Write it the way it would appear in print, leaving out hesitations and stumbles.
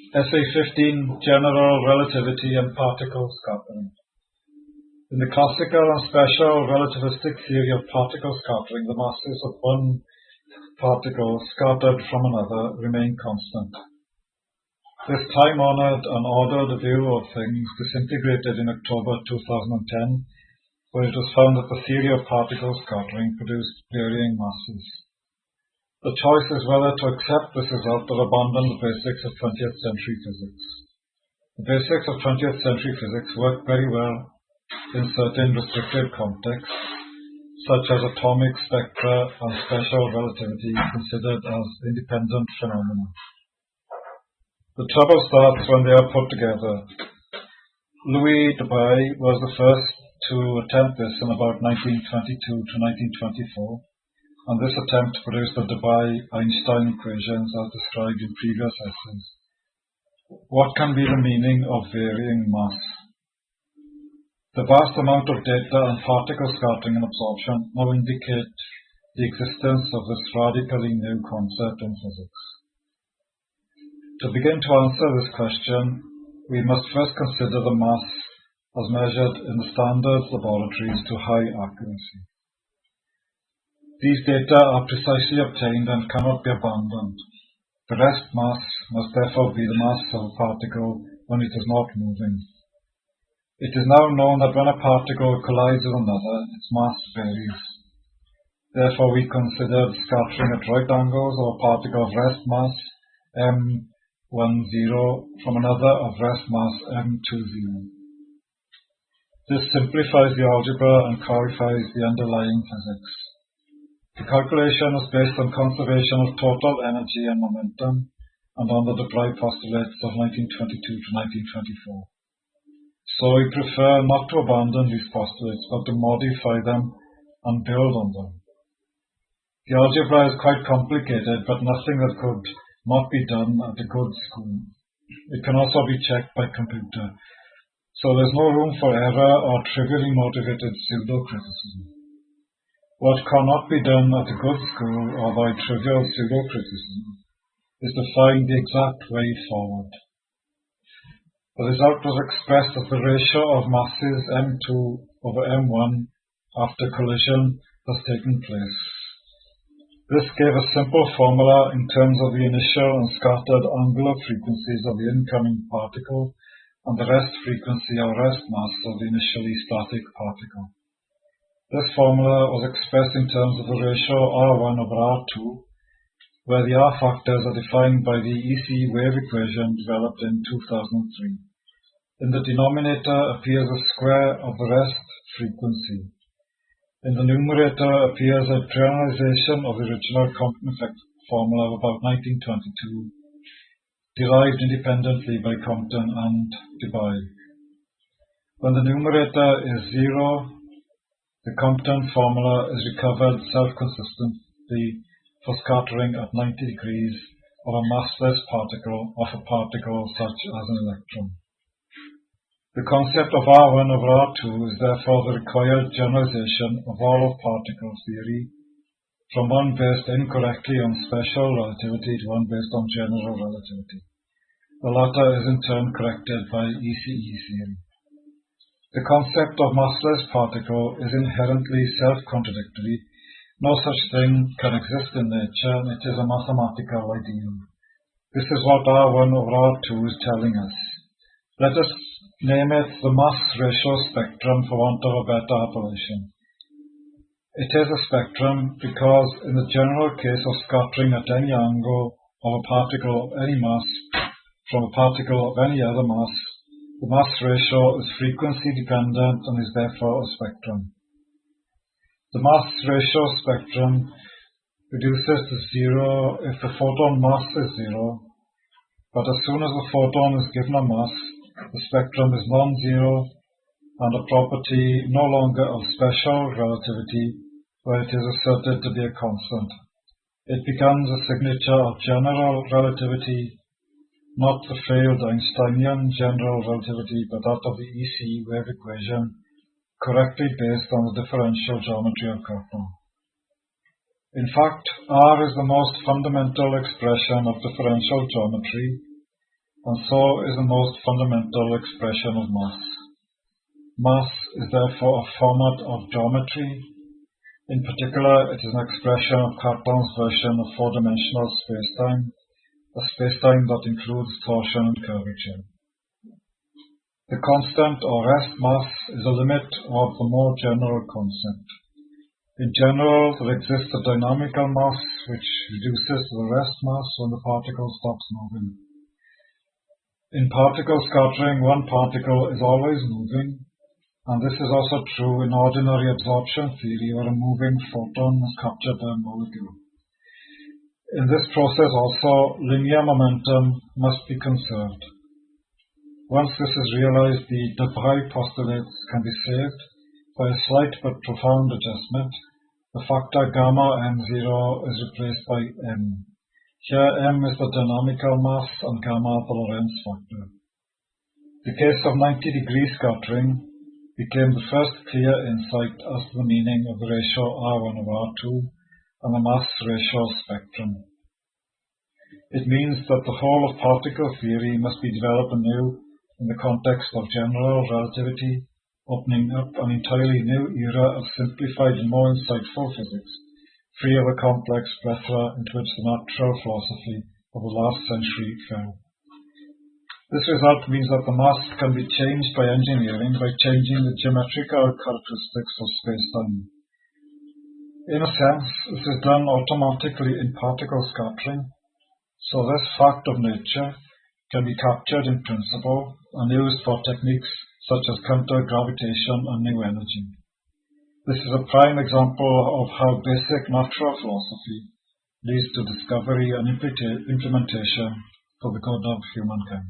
Essay 15, General Relativity and Particle Scattering. In the classical and special relativistic theory of particle scattering, the masses of one particle scattered from another remain constant. This time-honored and ordered view of things disintegrated in October 2010, where it was found that the theory of particle scattering produced varying masses. The choice is whether to accept this result or abandon the basics of 20th century physics. The basics of 20th century physics work very well in certain restricted contexts, such as atomic spectra and special relativity considered as independent phenomena. The trouble starts when they are put together. Louis Debye was the first to attempt this in about 1922 to 1924. And this attempt produced the Debye-Einstein equations as described in previous essays. What can be the meaning of varying mass? The vast amount of data on particle scattering and absorption now indicate the existence of this radically new concept in physics. To begin to answer this question, we must first consider the mass as measured in the standard laboratories to high accuracy. These data are precisely obtained and cannot be abandoned. The rest mass must therefore be the mass of a particle when it is not moving. It is now known that when a particle collides with another, its mass varies. Therefore, we consider scattering at right angles of a particle of rest mass m10 from another of rest mass m20. This simplifies the algebra and clarifies the underlying physics. The calculation is based on conservation of total energy and momentum and on the Debye postulates of 1922 to 1924. So we prefer not to abandon these postulates but to modify them and build on them. The algebra is quite complicated, but nothing that could not be done at a good school. It can also be checked by computer. So there's no room for error or trivially motivated pseudo-criticism. What cannot be done at a good school or by trivial pseudo-criticism is to find the exact way forward. The result was expressed as the ratio of masses m2 over m1 after collision has taken place. This gave a simple formula in terms of the initial and scattered angular frequencies of the incoming particle and the rest frequency or rest mass of the initially static particle. This formula was expressed in terms of the ratio R1 over R2, where the R factors are defined by the ECE wave equation developed in 2003. In the denominator appears a square of the rest frequency. In the numerator appears a generalization of the original Compton effect formula of about 1922, derived independently by Compton and Debye. When the numerator is 0, the Compton formula is recovered self-consistently for scattering at 90 degrees of a massless particle of a particle such as an electron. The concept of R1 over R2 is therefore the required generalization of all of particle theory from one based incorrectly on special relativity to one based on general relativity. The latter is in turn corrected by ECE theory. The concept of massless particle is inherently self-contradictory. No such thing can exist in nature, and it is a mathematical ideal. This is what R1 over R2 is telling us. Let us name it the mass ratio spectrum for want of a better appellation. It is a spectrum because in the general case of scattering at any angle of a particle of any mass from a particle of any other mass, the mass ratio is frequency dependent and is therefore a spectrum. The mass ratio spectrum reduces to 0 if the photon mass is 0, but as soon as the photon is given a mass, the spectrum is non-zero and a property no longer of special relativity where it is asserted to be a constant. It becomes a signature of general relativity, not the failed Einsteinian general relativity, but that of the ECE wave equation, correctly based on the differential geometry of Cartan. In fact, R is the most fundamental expression of differential geometry, and so is the most fundamental expression of mass. Mass is therefore a format of geometry. In particular, it is an expression of Cartan's version of four-dimensional spacetime, a spacetime that includes torsion and curvature. The constant or rest mass is a limit of the more general concept. In general, there exists a dynamical mass which reduces to the rest mass when the particle stops moving. In particle scattering, one particle is always moving, and this is also true in ordinary absorption theory where a moving photon is captured by a molecule. In this process also, linear momentum must be conserved. Once this is realized, the de Broglie postulates can be saved by a slight but profound adjustment. The factor gamma m0 is replaced by m. Here m is the dynamical mass and gamma the Lorentz factor. The case of 90-degree scattering became the first clear insight as to the meaning of the ratio R1 over R2 and the mass ratio spectrum. It means that the whole of particle theory must be developed anew in the context of general relativity, opening up an entirely new era of simplified and more insightful physics, free of the complex plethora into which the natural philosophy of the last century fell. This result means that the mass can be changed by engineering by changing the geometrical characteristics of spacetime. In a sense, this is done automatically in particle scattering, so this fact of nature can be captured in principle and used for techniques such as counter-gravitation and new energy. This is a prime example of how basic natural philosophy leads to discovery and implementation for the good of humankind.